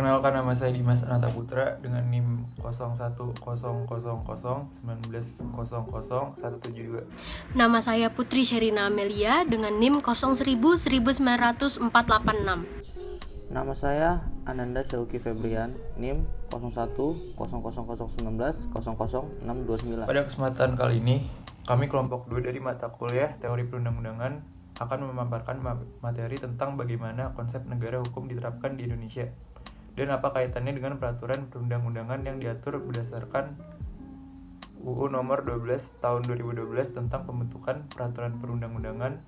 Perkenalkan, nama saya Dimas Anantaputra dengan NIM 010019000172. Nama saya Putri Sherina Amelia dengan NIM 0100190486. Nama saya Ananda Syauki Febrian, NIM 010019000629. Pada kesempatan kali ini, kami kelompok 2 dari mata kuliah Teori Perundang-undangan akan memaparkan materi tentang bagaimana konsep negara hukum diterapkan di Indonesia dan apa kaitannya dengan peraturan perundang-undangan yang diatur berdasarkan UU Nomor 12 Tahun 2012 tentang pembentukan peraturan perundang-undangan.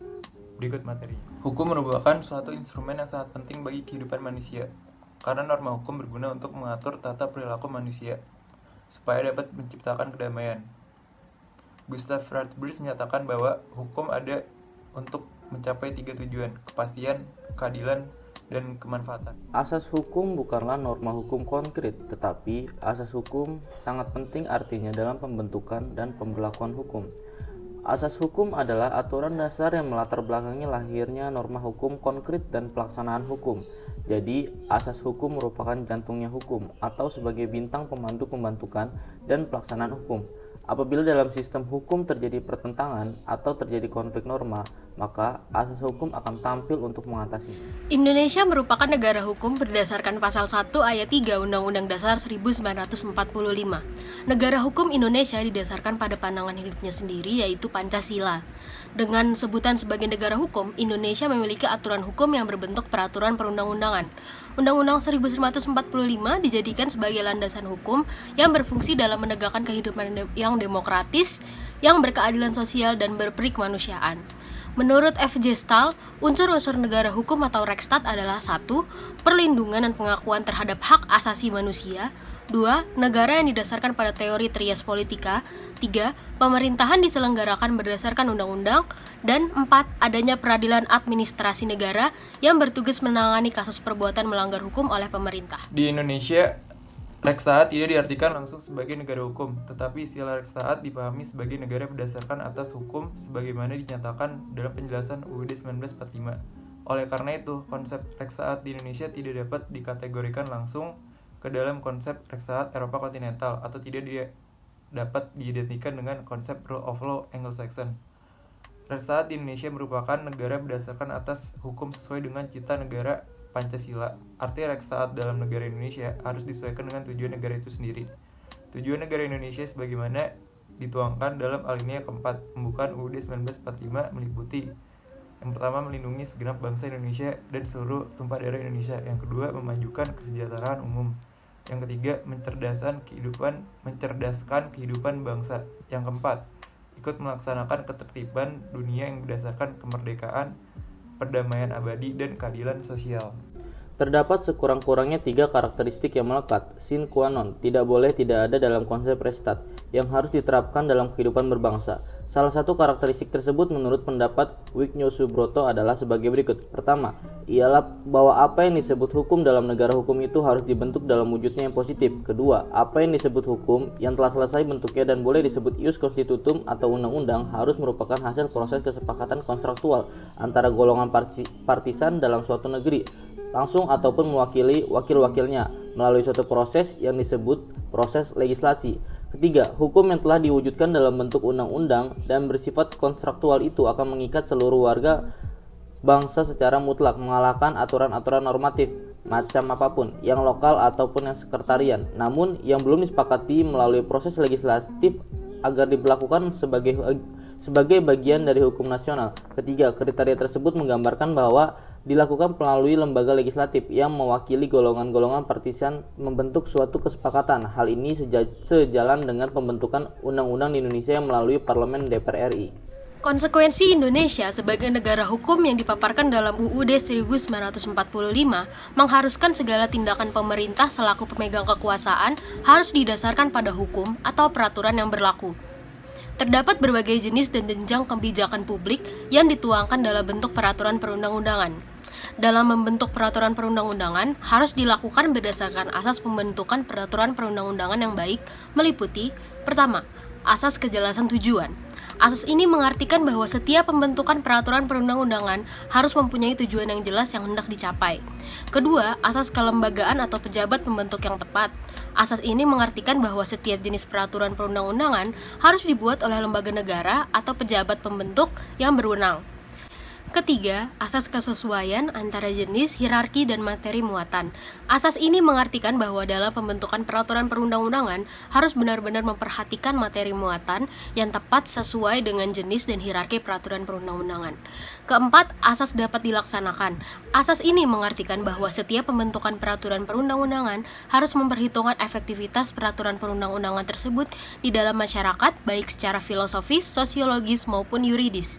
Berikut materi. Hukum merupakan suatu instrumen yang sangat penting bagi kehidupan manusia, karena norma hukum berguna untuk mengatur tata perilaku manusia, supaya dapat menciptakan kedamaian. Gustav Rothbard menyatakan bahwa hukum ada untuk mencapai 3 tujuan: kepastian, keadilan, dan kemanfaatan. Asas hukum bukanlah norma hukum konkret, tetapi asas hukum sangat penting artinya dalam pembentukan dan pemberlakuan hukum. Asas hukum adalah aturan dasar yang melatar belakangi lahirnya norma hukum konkret dan pelaksanaan hukum. Jadi, asas hukum merupakan jantungnya hukum atau sebagai bintang pemandu pembentukan dan pelaksanaan hukum. Apabila dalam sistem hukum terjadi pertentangan atau terjadi konflik norma, maka asas hukum akan tampil untuk mengatasi. Indonesia merupakan negara hukum berdasarkan pasal 1 ayat 3 Undang-Undang Dasar 1945. Negara hukum Indonesia didasarkan pada pandangan hidupnya sendiri, yaitu Pancasila. Dengan sebutan sebagai negara hukum, Indonesia memiliki aturan hukum yang berbentuk peraturan perundang-undangan. Undang-Undang 1945 dijadikan sebagai landasan hukum yang berfungsi dalam menegakkan kehidupan yang demokratis, yang berkeadilan sosial dan berperikemanusiaan. Menurut F.J. Stahl, unsur-unsur negara hukum atau Rechtsstaat adalah 1. Perlindungan dan pengakuan terhadap hak asasi manusia. 2. Negara yang didasarkan pada teori trias politika. 3. Pemerintahan diselenggarakan berdasarkan undang-undang. Dan 4. Adanya peradilan administrasi negara yang bertugas menangani kasus perbuatan melanggar hukum oleh pemerintah. Di Indonesia, Rechtsstaat tidak diartikan langsung sebagai negara hukum, tetapi istilah Rechtsstaat dipahami sebagai negara berdasarkan atas hukum sebagaimana dinyatakan dalam penjelasan UUD 1945. Oleh karena itu, konsep Rechtsstaat di Indonesia tidak dapat dikategorikan langsung ke dalam konsep Rechtsstaat Eropa kontinental atau tidak dapat diidentikan dengan konsep Rule of Law Anglo-Saxon. Rechtsstaat di Indonesia merupakan negara berdasarkan atas hukum sesuai dengan cita negara Pancasila. Arti Rechtsstaat dalam negara Indonesia harus disesuaikan dengan tujuan negara itu sendiri. Tujuan negara Indonesia sebagaimana dituangkan dalam alinea keempat pembukaan UUD 1945 meliputi: yang pertama, melindungi segenap bangsa Indonesia dan seluruh tumpah darah Indonesia. Yang kedua, memajukan kesejahteraan umum. Yang ketiga, mencerdaskan kehidupan bangsa. Yang keempat, ikut melaksanakan ketertiban dunia yang berdasarkan kemerdekaan, perdamaian abadi, dan keadilan sosial. Terdapat sekurang-kurangnya 3 karakteristik yang melekat, sine qua non, tidak boleh tidak ada dalam konsep Rechtsstaat, yang harus diterapkan dalam kehidupan berbangsa. Salah satu karakteristik tersebut menurut pendapat Wignio Subroto adalah sebagai berikut. Pertama, ialah bahwa apa yang disebut hukum dalam negara hukum itu harus dibentuk dalam wujudnya yang positif. Kedua, apa yang disebut hukum yang telah selesai bentuknya dan boleh disebut ius constitutum atau undang-undang harus merupakan hasil proses kesepakatan kontraktual antara golongan partisan dalam suatu negeri, langsung ataupun mewakili wakil-wakilnya melalui suatu proses yang disebut proses legislasi. Ketiga, hukum yang telah diwujudkan dalam bentuk undang-undang dan bersifat kontraktual itu akan mengikat seluruh warga bangsa secara mutlak, mengalahkan aturan-aturan normatif macam apapun, yang lokal ataupun yang sekretarian, namun yang belum disepakati melalui proses legislatif agar diberlakukan sebagai bagian dari hukum nasional. Ketiga, kriteria tersebut menggambarkan bahwa dilakukan melalui lembaga legislatif yang mewakili golongan-golongan partisan membentuk suatu kesepakatan. Hal ini sejalan dengan pembentukan undang-undang di Indonesia melalui Parlemen DPR RI. Konsekuensi Indonesia sebagai negara hukum yang dipaparkan dalam UUD 1945 mengharuskan segala tindakan pemerintah selaku pemegang kekuasaan harus didasarkan pada hukum atau peraturan yang berlaku. Terdapat berbagai jenis dan jenjang kebijakan publik yang dituangkan dalam bentuk peraturan perundang-undangan. Dalam membentuk peraturan perundang-undangan harus dilakukan berdasarkan asas pembentukan peraturan perundang-undangan yang baik, meliputi: pertama, asas kejelasan tujuan. Asas ini mengartikan bahwa setiap pembentukan peraturan perundang-undangan harus mempunyai tujuan yang jelas yang hendak dicapai. Kedua, asas kelembagaan atau pejabat pembentuk yang tepat. Asas ini mengartikan bahwa setiap jenis peraturan perundang-undangan harus dibuat oleh lembaga negara atau pejabat pembentuk yang berwenang. Ketiga, asas kesesuaian antara jenis, hierarki, dan materi muatan. Asas ini mengartikan bahwa dalam pembentukan peraturan perundang-undangan harus benar-benar memperhatikan materi muatan yang tepat sesuai dengan jenis dan hierarki peraturan perundang-undangan. Keempat, asas dapat dilaksanakan. Asas ini mengartikan bahwa setiap pembentukan peraturan perundang-undangan harus memperhitungkan efektivitas peraturan perundang-undangan tersebut di dalam masyarakat, baik secara filosofis, sosiologis, maupun yuridis.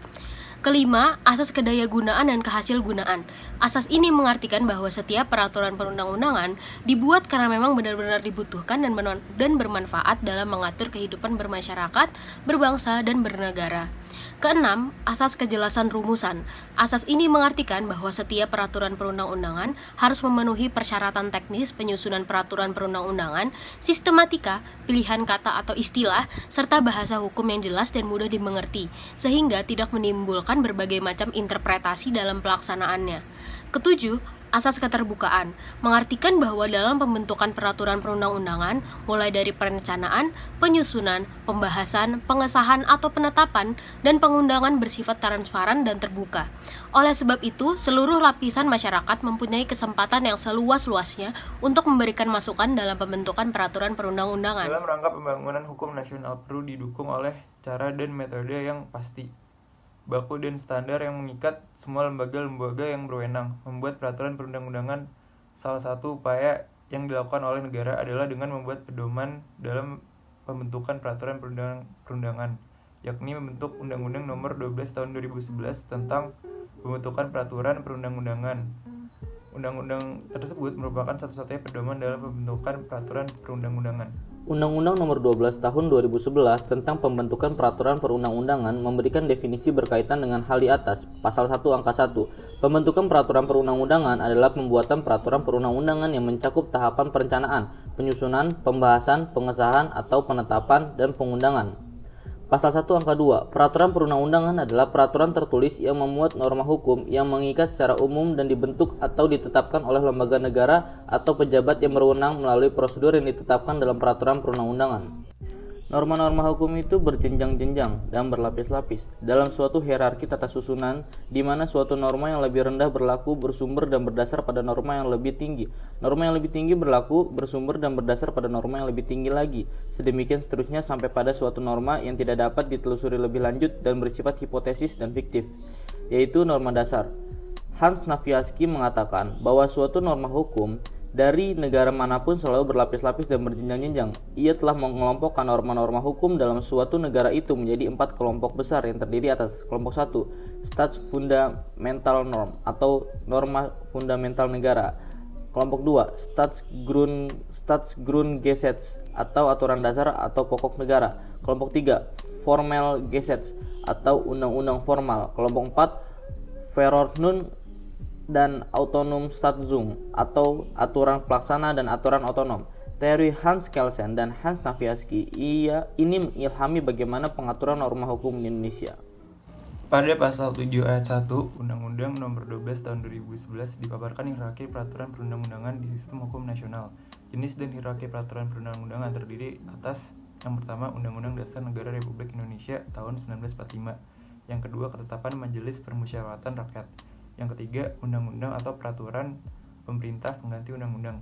Kelima, asas kedayagunaan dan kehasilgunaan. Asas ini mengartikan bahwa setiap peraturan perundang-undangan dibuat karena memang benar-benar dibutuhkan dan bermanfaat dalam mengatur kehidupan bermasyarakat, berbangsa, dan bernegara. Keenam, asas kejelasan rumusan. Asas ini mengartikan bahwa setiap peraturan perundang-undangan harus memenuhi persyaratan teknis penyusunan peraturan perundang-undangan, sistematika, pilihan kata atau istilah, serta bahasa hukum yang jelas dan mudah dimengerti, sehingga tidak menimbulkan berbagai macam interpretasi dalam pelaksanaannya. Ketujuh, asas keterbukaan, mengartikan bahwa dalam pembentukan peraturan perundang-undangan, mulai dari perencanaan, penyusunan, pembahasan, pengesahan atau penetapan, dan pengundangan bersifat transparan dan terbuka. Oleh sebab itu, seluruh lapisan masyarakat mempunyai kesempatan yang seluas-luasnya untuk memberikan masukan dalam pembentukan peraturan perundang-undangan. Dalam rangka pembangunan hukum nasional perlu didukung oleh cara dan metode yang pasti, baku dan standar yang mengikat semua lembaga-lembaga yang berwenang membuat peraturan perundang-undangan. Salah satu upaya yang dilakukan oleh negara adalah dengan membuat pedoman dalam pembentukan peraturan perundangan, yakni membentuk Undang-Undang Nomor 12 Tahun 2011 tentang pembentukan peraturan perundang-undangan. Undang-undang tersebut merupakan satu-satunya pedoman dalam pembentukan peraturan perundang-undangan. Undang-Undang Nomor 12 Tahun 2011 tentang pembentukan peraturan perundang-undangan memberikan definisi berkaitan dengan hal di atas. Pasal 1 Angka 1. Pembentukan peraturan perundang-undangan adalah pembuatan peraturan perundang-undangan yang mencakup tahapan perencanaan, penyusunan, pembahasan, pengesahan atau penetapan dan pengundangan. Pasal 1 Angka 2. Peraturan perundang-undangan adalah peraturan tertulis yang memuat norma hukum yang mengikat secara umum dan dibentuk atau ditetapkan oleh lembaga negara atau pejabat yang berwenang melalui prosedur yang ditetapkan dalam peraturan perundang-undangan. Norma-norma hukum itu berjenjang-jenjang dan berlapis-lapis dalam suatu hierarki tata susunan, di mana suatu norma yang lebih rendah berlaku, bersumber dan berdasar pada norma yang lebih tinggi. Norma yang lebih tinggi berlaku, bersumber dan berdasar pada norma yang lebih tinggi lagi. Sedemikian seterusnya sampai pada suatu norma yang tidak dapat ditelusuri lebih lanjut dan bersifat hipotesis dan fiktif, yaitu norma dasar. Hans Nafiaski mengatakan bahwa suatu norma hukum dari negara manapun selalu berlapis-lapis dan berjenjang-jenjang. Ia telah mengelompokkan norma-norma hukum dalam suatu negara itu menjadi 4 kelompok besar yang terdiri atas kelompok 1, Staatsfundamental Norm atau norma fundamental negara. Kelompok 2, Staatsgrundgesetz atau aturan dasar atau pokok negara. Kelompok 3, Formelgesetz atau undang-undang formal. Kelompok 4, Verordnung dan Autonomsatzung atau aturan pelaksana dan aturan otonom. Teori Hans Kelsen dan Hans Nafiaski ini mengilhami bagaimana pengaturan norma hukum di Indonesia. Pada pasal 7 ayat 1 Undang-Undang Nomor 12 Tahun 2011 dipaparkan hierarki peraturan perundang-undangan di sistem hukum nasional. Jenis dan hierarki peraturan perundang-undangan terdiri atas: yang pertama, Undang-Undang Dasar Negara Republik Indonesia tahun 1945. Yang kedua, ketetapan Majelis Permusyawaratan Rakyat. Yang ketiga, undang-undang atau peraturan pemerintah pengganti undang-undang.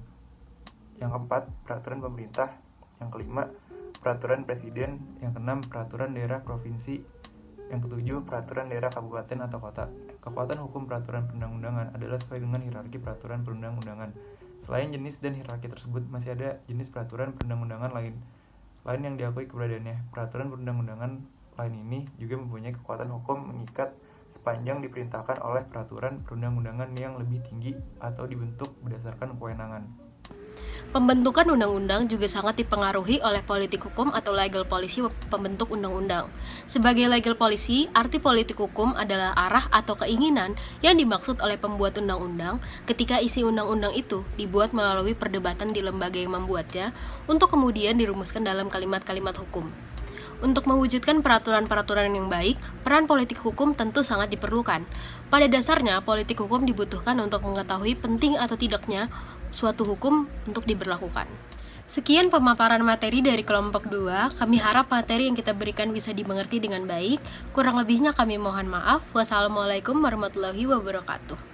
Yang keempat, peraturan pemerintah. Yang kelima, peraturan presiden. Yang keenam, peraturan daerah provinsi. Yang ketujuh, peraturan daerah kabupaten atau kota. Kekuatan hukum peraturan perundang-undangan adalah sesuai dengan hierarki peraturan perundang-undangan. Selain jenis dan hierarki tersebut, masih ada jenis peraturan perundang-undangan lain yang diakui keberadaannya. Peraturan perundang-undangan lain ini juga mempunyai kekuatan hukum mengikat sepanjang diperintahkan oleh peraturan perundang-undangan yang lebih tinggi atau dibentuk berdasarkan kewenangan. Pembentukan undang-undang juga sangat dipengaruhi oleh politik hukum atau legal policy pembentuk undang-undang. Sebagai legal policy, arti politik hukum adalah arah atau keinginan yang dimaksud oleh pembuat undang-undang ketika isi undang-undang itu dibuat melalui perdebatan di lembaga yang membuatnya untuk kemudian dirumuskan dalam kalimat-kalimat hukum. Untuk mewujudkan peraturan-peraturan yang baik, peran politik hukum tentu sangat diperlukan. Pada dasarnya, politik hukum dibutuhkan untuk mengetahui penting atau tidaknya suatu hukum untuk diberlakukan. Sekian pemaparan materi dari kelompok 2. Kami harap materi yang kita berikan bisa dimengerti dengan baik. Kurang lebihnya kami mohon maaf. Wassalamualaikum warahmatullahi wabarakatuh.